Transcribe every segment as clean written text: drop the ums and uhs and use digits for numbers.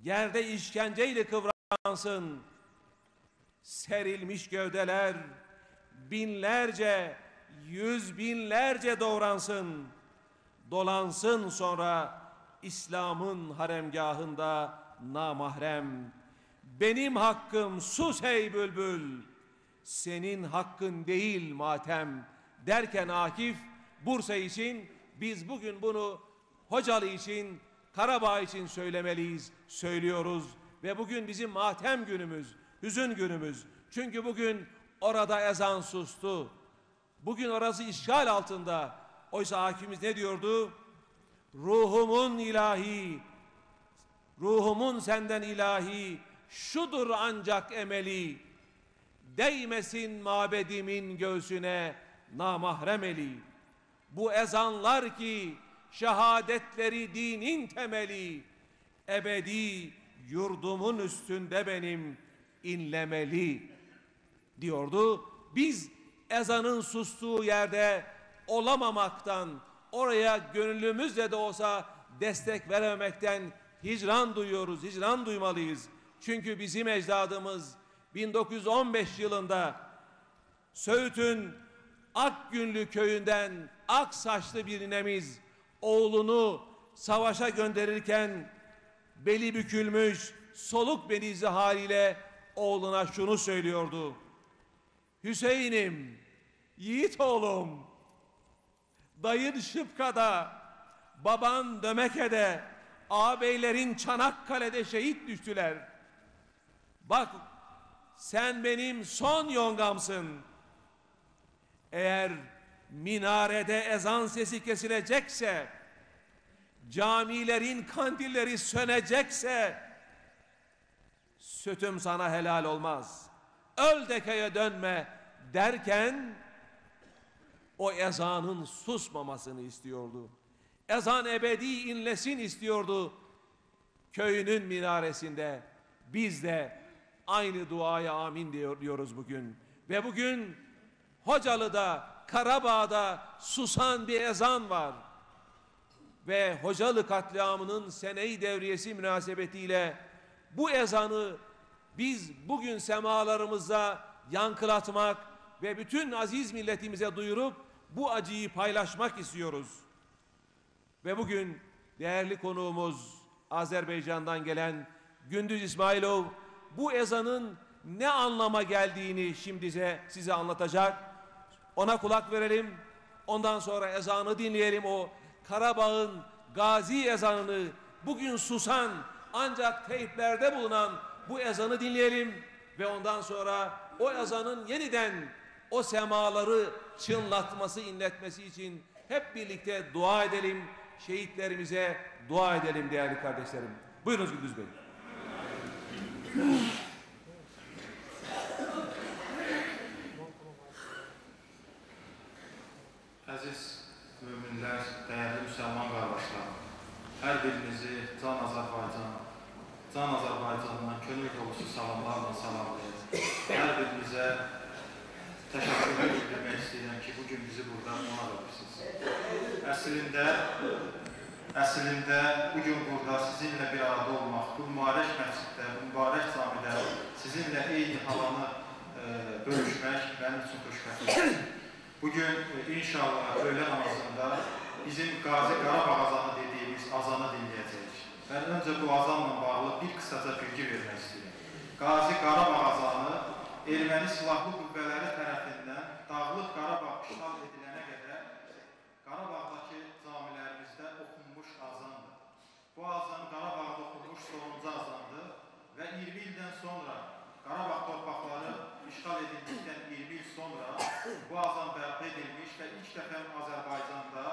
yerde işkenceyle kıvransın. Serilmiş gövdeler binlerce, yüz binlerce doğransın. Dolansın sonra İslam'ın haremgahında namahrem. Benim hakkım sus ey bülbül, senin hakkın değil matem derken Akif, Bursa için biz bugün bunu Hocalı için, Karabağ için söylemeliyiz, söylüyoruz. Ve bugün bizim matem günümüz, hüzün günümüz. Çünkü bugün orada ezan sustu. Bugün orası işgal altında. Oysa Akif'imiz ne diyordu? Ruhumun ilahi, ruhumun senden ilahi, şudur ancak emeli, değmesin mabedimin göğsüne namahrem eli. Bu ezanlar ki şehadetleri dinin temeli, ebedi yurdumun üstünde benim inlemeli diyordu. Biz ezanın sustuğu yerde olamamaktan, oraya gönlümüzle de olsa destek verememekten hicran duyuyoruz, hicran duymalıyız. Çünkü bizim ecdadımız 1915 yılında Söğüt'ün Akgünlü köyünden ak saçlı bir ninemiz oğlunu savaşa gönderirken beli bükülmüş, soluk benizli haliyle oğluna şunu söylüyordu: Hüseyin'im, yiğit oğlum, dayın Şıpka'da, baban Dömeke'de, ağabeylerin Çanakkale'de şehit düştüler. Bak, sen benim son yongamsın. Eğer minarede ezan sesi kesilecekse, camilerin kandilleri sönecekse, sütüm sana helal olmaz. Öl de köye dönme derken o ezanın susmamasını istiyordu. Ezan ebedi inlesin istiyordu köyünün minaresinde. Biz de aynı duaya amin diyoruz bugün. Ve bugün Hocalı'da, Karabağ'da susan bir ezan var. Ve Hocalı katliamının sene-i devriyesi münasebetiyle bu ezanı biz bugün semalarımızda yankılatmak ve bütün aziz milletimize duyurup bu acıyı paylaşmak istiyoruz. Ve bugün değerli konuğumuz Azerbaycan'dan gelen Gündüz İsmailov bu ezanın ne anlama geldiğini şimdi size anlatacak. Ona kulak verelim. Ondan sonra ezanı dinleyelim. O Karabağ'ın gazi ezanını, bugün susan ancak teyplerde bulunan bu ezanı dinleyelim. Ve ondan sonra o ezanın yeniden o semaları çınlatması, inletmesi için hep birlikte dua edelim. Şehitlerimize dua edelim değerli kardeşlerim. Buyurunuz Gündüz Bey. Əziz müminlər, dəyərli müsəlman qardaşlarım, hər birinizi Can Azərbaycandan könül dolusu salamlarla salamlayır. Hər birinizə təşəkkür bildirmək istəyirəm ki, bugün bizi burada qonaq edirsiniz. Əslində bugün burada sizinlə bir arada olmaq, bu mübarək məsciddə, bu mübarək camidə sizinlə eyni havanı bölüşmək mənim üçün xoşbəxtlikdir. Bugün inşallah öğle namazında bizim Gazi Qarabağ azanı dediğimiz azanı dinleyeceğiz. Ben önce bu azanla bağlı bir kısaca bilgi vermek istiyorum. Gazi Qarabağ azanı Erməni silahlı qüvvələri tərəfindən Dağlıq Qarabağ işğal edilənə qədər Qarabağdakı camilərimizdə okunmuş azandır. Bu azan Qarabağda okunmuş sonuncu azandır və 20 ildən sonra Qarabağ torpaqları işğal edildikdən 20 il sonra bu azan bərpa edilmiş və ilk dəfə Azərbaycanda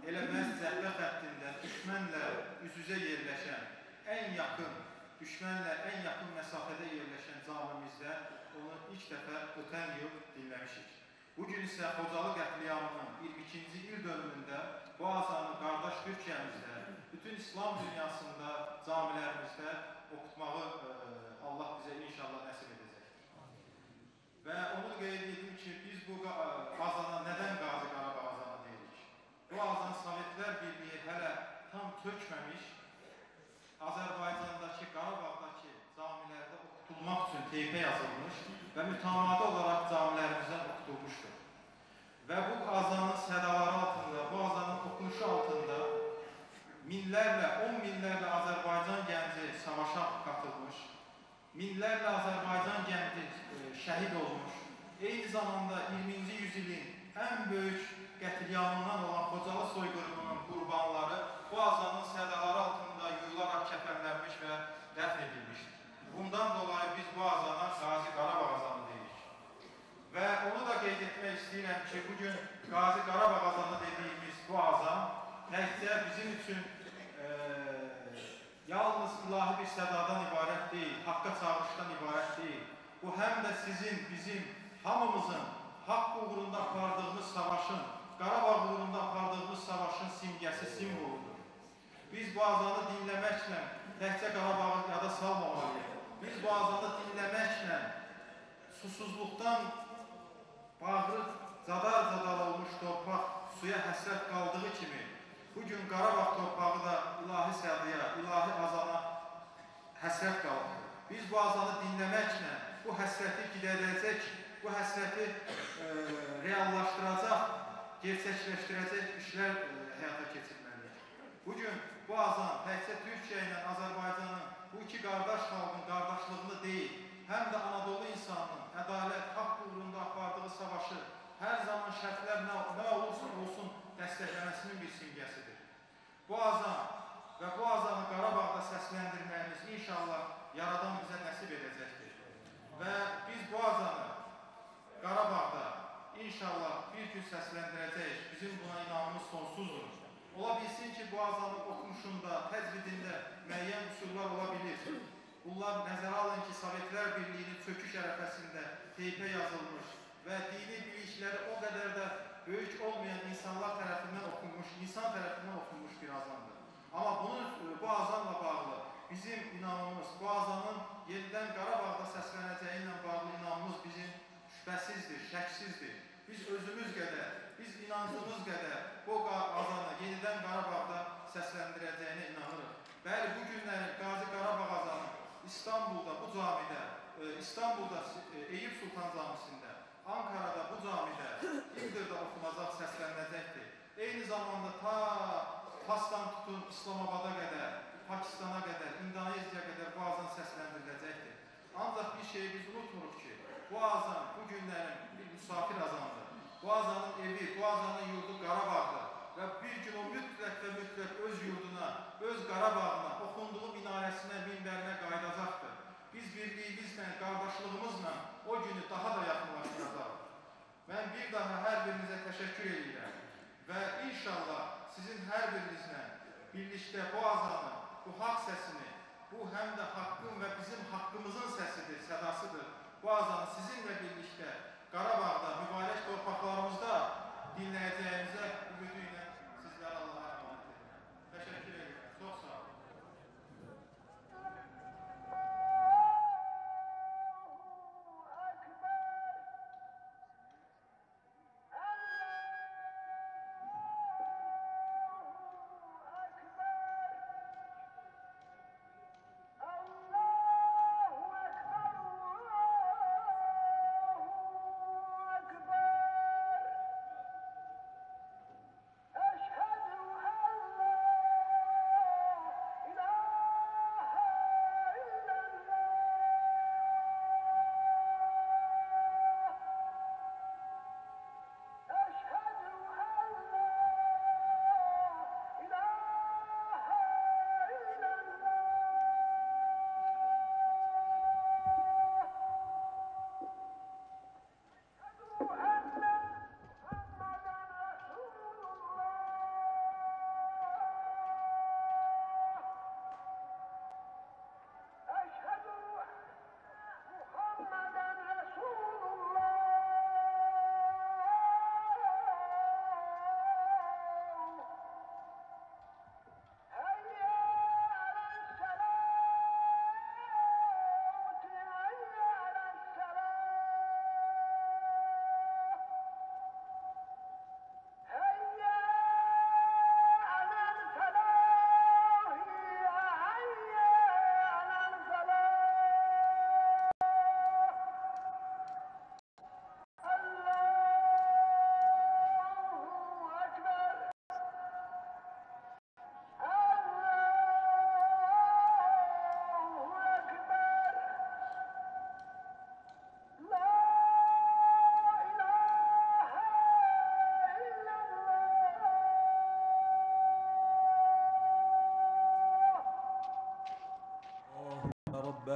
elə məhz cəbhə xəttində düşmənlə üz-üzə yerləşən, düşmənlə ən yaxın məsafədə yerləşən camimizdə onu ilk dəfə ötən yıl dinləmişik. Bugün isə Xocalı qətliamının 22-ci il dönümündə bu azanı qardaş Türkiyəmizdə, bütün İslam dünyasında, camilərimizdə oxutmağı Allah bizə inşallah nəsib edəcək. Və onu qeyd edim ki, biz bu azana nədən Qazi Qarabağ azanı deyirik? Bu azan Sovetlər Birliyi hələ tam tökməmiş, Azərbaycandakı teypə yazılmış və mütəmadi olaraq camilərimizdən oxutulmuşdur. Və bu azanın sədaları altında, bu azanın okunuşu altında minlərlə, 10 minlərlə Azərbaycan gənci savaşa qatılmış, minlərlə Azərbaycan gənci şəhid olmuş, eyni zamanda 20-ci yüzilin ən böyük qətilyamından olan Xocalı soyqırımının qurbanları bu azanın sədaları altında yuyularaq kəfənlənmiş və dəfn edilmişdir. Bundan dolayı biz bu azana Qazi Qarabağ azanı deyirik. Və onu da qeyd etmək istəyirəm ki, bugün Qazi Qarabağ azanı dediyimiz bu azan təkcə bizim üçün yalnız ilahi bir sədadan ibarət deyil, haqqa çağırışdan ibarət deyil. Bu həm də sizin, bizim, hamımızın haqq uğrunda apardığımız savaşın, Qarabağ uğrunda apardığımız savaşın simgəsi, simvoludur. Biz bu azanı dinləməklə təkcə Qarabağı yada salmamalıyıq. Biz bu azanı dinləməklə susuzluqdan bağrı zadar-zadar olmuş torpaq suya həsrət qaldığı kimi, bugün Qarabağ torpağı da ilahi sədiyə, ilahi azana həsrət qalır. Biz bu azanı dinləməklə bu həsrəti gidərəcək, bu həsrəti reallaşdıracaq, gerçəkləşdirəcək işlər həyata keçirməliyik. Bugün bu azan təkcə Türkiyə ilə Azərbaycanın bu iki qardaş xalqın qardaşlığını deyil, həm də Anadolu insanının ədalət, haqq uğrunda apardığı savaşı hər zaman şərtlər nə olursa olsun dəstəkləməsinin bir simgəsidir. Bu azan və bu azanı Qarabağda səsləndirməyimiz inşallah Yaradan bizə nəsib edəcəkdir. Və biz bu azanı Qarabağda inşallah bir gün səsləndirəcəyik. Bizim buna inanımız sonsuzdur. Ola bilsin ki, bu azanın oxunuşunda, təcvidində müəyyən üsullar ola bilir. Bunlar nəzərə alın ki, Sovetlər Birliyinin çöküş ərəfəsində teypə yazılmış və dini bilikləri o qədər də böyük olmayan insanlar tərəfindən oxunmuş, insan tərəfindən oxunmuş bir azandır. Amma bu azanla bağlı bizim inanımız, bu azanın yenidən Qarabağda səslənəcəyi ilə bağlı inanımız bizim şübhəsizdir, şəksizdir. Biz özümüz qədər, biz inancımız qədər bu azanı yenidən Qarabağda səsləndirəcəyinə inanırıq. Bəli, bu günləri Qazi Qarabağ azanı İstanbulda, bu camidə, İstanbulda Eyüp Sultan Camisində, Ankara'da bu camidə, İndirdə oxunacaq, səslənəcəkdir. Eyni zamanda Fasdan tutun İslamabada qədər, Pakistana qədər, İndoneziyaya qədər bu azan səsləndiriləcəkdir. Ancaq bir şeyi biz unutmuruq ki, bu azan bu günlərin bir müsafir azandır. Bu azanın evi, bu azanın yurdu Qarabağdır və bir gün o mütləq və mütləq öz yurduna, öz Qarabağına, oxunduğu minarəsinə, minbərinə qayıdacaqdır. Biz birliyimizlə, qardaşlığımızla o günü daha da yaxınlaşdıracaq. Mən bir daha hər birinizə təşəkkür edirəm və inşallah sizin hər birinizlə birlikdə bu azanı, bu haqq səsini, bu həm də haqqın və bizim haqqımızın səsidir, sədasıdır. Bu azanı sizinlə birlikdə Qarabağda, mübarək torpaqlarımızda dinləyəcəyimizə ümidi ilə sizlərə Allah'a emanet edirəm. Təşəkkür edirəm. Çox sağ olun.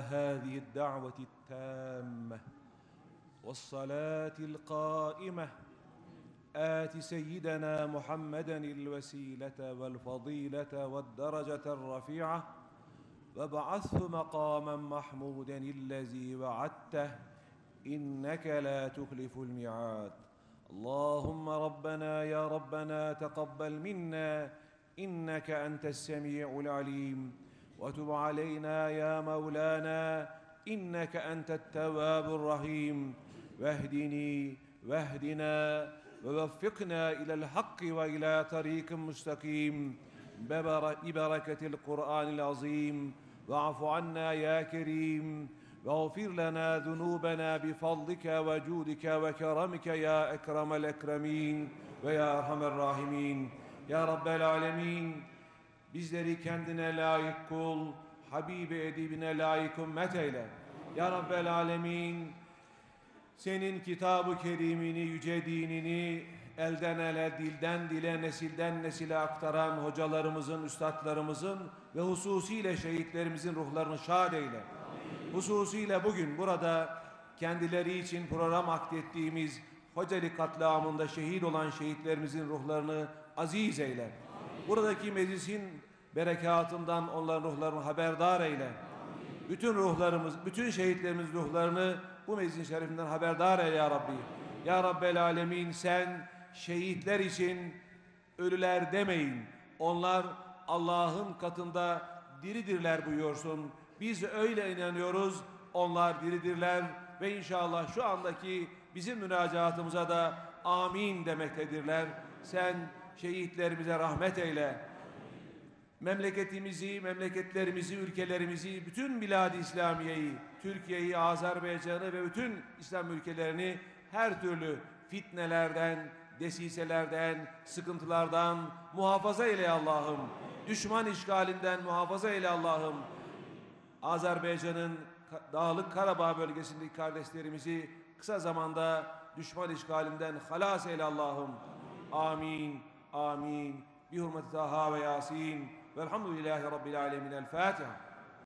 هذه الدعوة التامة والصلاة القائمة آت سيدنا محمدا الوسيلة والفضيلة والدرجة الرفيعة وابعثه مقاما محمودا الذي وعدته إنك لا تخلف الميعاد. اللهم ربنا يا ربنا تقبل منا إنك أنت السميع العليم، وتب علينا يا مولانا إنك أنت التواب الرحيم، واهدني واهدنا ووفقنا إلى الحق وإلى طريق مستقيم ببركة القرآن العظيم. واعف عنا يا كريم، واغفر لنا ذنوبنا بفضلك وجودك وكرمك يا أكرم الأكرمين ويا أرحم الراحمين. Ya Rabbel Alemin, bizleri kendine layık kul, Habibi edibine layık ümmet eyle. Ya Rabbel Alemin, senin kitab-ı kerimini, yüce dinini elden ele, dilden dile, nesilden nesile aktaran hocalarımızın, üstadlarımızın ve hususiyle şehitlerimizin ruhlarını şad eyle. Hususiyle bugün burada kendileri için program akdettiğimiz Hocalı katliamında şehit olan şehitlerimizin ruhlarını aziz eyle. Buradaki meclisin berekatından onların ruhlarını haberdar eyle. Bütün ruhlarımız, bütün şehitlerimizin ruhlarını bu meclisin şerifinden haberdar eyle ya Rabbi. Ya Rabbel Alemin, sen şehitler için ölüler demeyin. Onlar Allah'ın katında diridirler buyuruyorsun. Biz öyle inanıyoruz. Onlar diridirler ve inşallah şu andaki bizim münacatımıza da amin demektedirler. Sen şehitlerimize rahmet eyle. Memleketimizi, memleketlerimizi, ülkelerimizi, bütün bilad-i İslamiye'yi, Türkiye'yi, Azerbaycan'ı ve bütün İslam ülkelerini her türlü fitnelerden, desiselerden, sıkıntılardan muhafaza eyle Allah'ım. Düşman işgalinden muhafaza eyle Allah'ım. Azerbaycan'ın Dağlık Karabağ bölgesindeki kardeşlerimizi kısa zamanda düşman işgalinden halas eyle Allah'ım. Amin, amin. Bi hurmeti Taha ve Yasin. Velhamdülillahi Rabbil Alemin. El Fatiha.